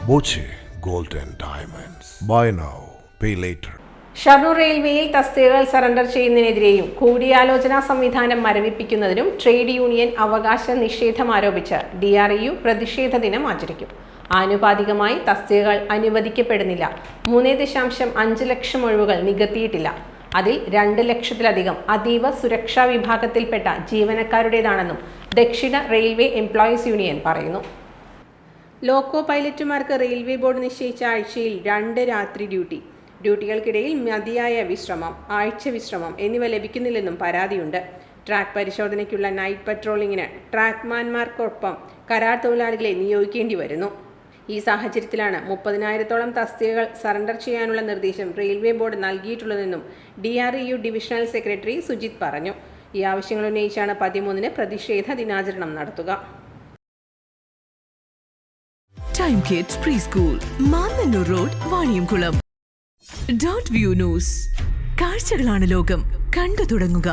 Boche Gold and Diamonds. Buy now, pay later. Shoranur റെയിൽവേയിൽ തസ്തികകൾ surrender ചെയ്യുന്നതിനെതിരെയും കൂടിയാലോചനാ സംവിധാനം മരവിപ്പിക്കുന്നതിനും ട്രേഡ് യൂണിയൻ അവകാശ നിഷേധം ആരോപിച്ച് DREU പ്രതിഷേധ ദിനം ആചരിക്കും. ആനുപാതികമായി തസ്തികകൾ അനുവദിക്കപ്പെടുന്നില്ല. 3.5 ലക്ഷം ഒഴിവുകൾ നികത്തിയിട്ടില്ല. അതിൽ 2 ലക്ഷത്തിലധികം അതീവ സുരക്ഷാ വിഭാഗത്തിൽപ്പെട്ട ജീവനക്കാരുടേതാണെന്നും ദക്ഷിണ റെയിൽവേ എംപ്ലോയീസ് യൂണിയൻ പറയുന്നു. ലോക്കോ പൈലറ്റുമാർക്ക് റെയിൽവേ ബോർഡ് നിശ്ചയിച്ച ആഴ്ചയിൽ 2 രാത്രി ഡ്യൂട്ടികൾക്കിടയിൽ മതിയായ വിശ്രമം, ആഴ്ച വിശ്രമം എന്നിവ ലഭിക്കുന്നില്ലെന്നും പരാതിയുണ്ട്. ട്രാക്ക് പരിശോധനയ്ക്കുള്ള നൈറ്റ് പട്രോളിങ്ങിന് ട്രാക്ക്മാൻമാർക്കൊപ്പം കരാർ തൊഴിലാളികളെ നിയോഗിക്കേണ്ടി വരുന്നു. ഈ സാഹചര്യത്തിലാണ് 30,000-ഓളം തസ്തികകൾ സറണ്ടർ ചെയ്യാനുള്ള നിർദ്ദേശം റെയിൽവേ ബോർഡ് നൽകിയിട്ടുള്ളതെന്നും DREU ഡിവിഷണൽ സെക്രട്ടറി സുജിത് പറഞ്ഞു. ഈ ആവശ്യങ്ങൾ ഉന്നയിച്ചാണ് 13-ന് പ്രതിഷേധ ദിനാചരണം നടത്തുക. Time kids pre school, Mannannur road, Vaniyamkulam. .view news. കാഴ്ചകളാണ് ലോകം, കണ്ടു തുടങ്ങുക.